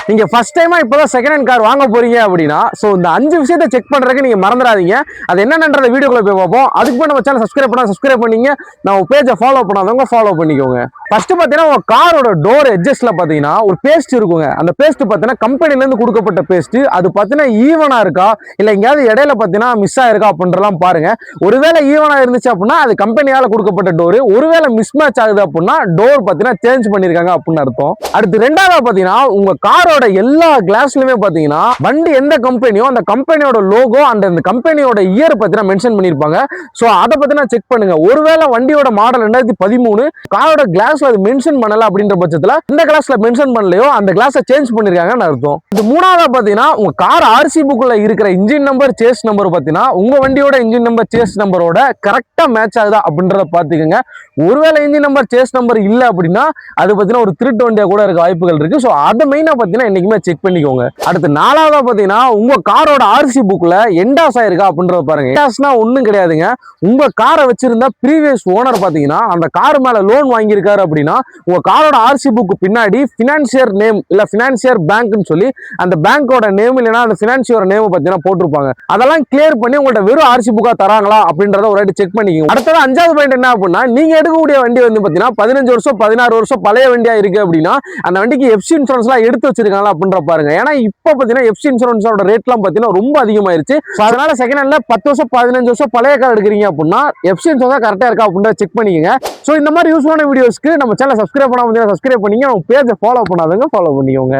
நீங்க ஃபர்ஸ்ட் டைமா இப்பதான் செகண்ட் ஹேண்ட் கார் வாங்க போறீங்க அப்படின்னா சோ இந்த 5 விஷயத்தை செக் பண்றதுக்கு நீங்க மறந்துடாதீங்க. அது என்னன்றத வீடியோக்குள்ள போய் பார்ப்போம். அதுக்கு போய் நம்ம சேனல் சப்ஸ்கிரைப் பண்ணீங்க, நம்ம பேஜை ஃபாலோ பண்ணாதவங்க ஃபாலோ பண்ணிக்கோங்க. ஃபர்ஸ்ட் பாத்தீங்கன்னா உங்க காரோட டோர் எட்ஜஸ்ட்ல பாத்தீங்கன்னா ஒரு பேஸ்ட் இருக்குங்க. அந்த பேஸ்ட் பாத்தீங்கன்னா கம்பெனில இருந்து கொடுக்கப்பட்ட பேஸ்ட். அது பாத்தீங்கன்னா ஈவனா இருக்கா இல்ல எங்கயாவது இடையில பாத்தீங்கன்னா மிஸ் ஆயிருக்கா அப்படின்றலாம் பாருங்க. ஒருவேளை ஈவனா இருந்துச்சு அப்படின்னா அது கம்பெனியால கொடுக்கப்பட்ட டோர். ஒருவேளை மிஸ் மேட்ச் ஆகுது அப்படின்னா டோர் பாத்தீங்கன்னா சேஞ்ச் பண்ணிருக்காங்க அப்படின்னு அர்த்தம். அடுத்து ரெண்டாவது பாத்தீங்கன்னா உங்க காரோட எல்லா கிளாஸ்லயுமே பாத்தீங்கன்னா வண்டி எந்த கம்பெனியோ அந்த கம்பெனியோட லோகோ அந்த கம்பெனியோட இயர் பாத்தீங்கன்னா மென்ஷன் பண்ணிருப்பாங்க. சோ அதை பத்தினா செக் பண்ணுங்க. ஒருவேளை வண்டியோட மாடல் 2013 காரோட கிளாஸ்ல அது மென்ஷன் பண்ணல அப்படின்ற பட்சத்துல இந்த கிளாஸ்ல மென்ஷன் பண்ணலையோ அந்த கிளாஸை சேஞ்ச் பண்ணிருக்காங்கன்னு அர்த்தம். இது மூணாவதா பாத்தீங்கன்னா உங்க கார் ஆர்சி புக்ல இருக்கிற இன்ஜின் நம்பர் சேஸ் நம்பர் பாத்தீங்கன்னா உங்க வண்டியோட இன்ஜின் நம்பர் சேஸ் நம்பரோட கரெக்டா மேட்ச் ஆகுதா அப்படின்றத பாத்துக்கோங்க. ஒருவேளை இன்ஜின் நம்பர் சேஸ் நம்பர் இல்ல அப்படின்னா அது பாத்தீங்கன்னா ஒரு திருட்டு வண்டியா கூட இருக்க வாய்ப்புகள் இருக்கு. சோ அதை மெயினா பாத்தீங்கன்னா என்னைக்குமே செக் பண்ணிக்கோங்க. அடுத்து நாலாவதா பாத்தீங்கன்னா உங்க காரோட ஆர்சி புக்ல என்டாஸ் ஆயிருக்கா அப்படின்றத பாருங்க. என்டாஸ்னா ஒண்ணும் கிடையாதுங்க. உங்க காரை வச்சிருந்த ப்ரீவியஸ் ஓனர் பாத்தீங்கன்னா அந்த கார் மேல லோன் வாங்கியிருக்காரு அப்படின்னா உங்க காரோட ஆர்சி புக் பின்னாடி பினான்சியர் நேம் இல்ல பினான்சியர் பேங்க்னு சொல்லி அந்த பேங்கோட நேம் இல்லைன்னா அந்த பினான்சியர் நேம் பாத்தீங்கன்னா போட்டிருப்பாங்க. அதெல்லாம் கிளியர் பண்ணி உங்கள்ட்ட வெறும் ஆர்சி புக்கா தராங்களா அப்படின்றத ஒரு வாட்டி செக் பண்ணிக்கோங்க. அடுத்தது அஞ்சாவது பாயிண்ட் என்ன அப்படின்னா நீங்க எடுக்கக்கூடிய வண்டி வந்து பாத்தீங்கன்னா 15 வருஷம் 16 வருஷம் பழைய வண்டியா இருக்கு அப்படின்னா அந்த வண்டிக்கு எஃப்சி இன்சூரன்ஸ் எல்லாம் எடுத்து வச்சிருக்காங்களா அப்படின்ற பாருங்க. ஏன்னா இப்ப பாத்தீங்கன்னா எஃப்சி இன்சூரன்ஸோட ரேட் எல்லாம் பாத்தீங்கன்னா ரொம்ப அதிகமாயிருச்சு. அதனால செகண்ட் ஹேண்ட்ல 10 வருஷம் 15 வருஷம் பழைய கார் எடுக்கிறீங்க அப்படின்னா எஃப்சி இன்சூரன்ஸ் கரெக்டா இருக்கா அப்படின்றத செக் பண்ணிக்கோங்க. சோ இந்த மாதிரி யூஸ்ஃபுல்லான வீடியோஸ்க்கு நம்ம சேனல் சப்ஸ்கிரைப் பண்ணாம சப்ஸ்கிரைப் பண்ணீங்க, நம்ம பேஜை ஃபாலோ பண்ணாதவங்க ஃபாலோ பண்ணிக்கோங்க.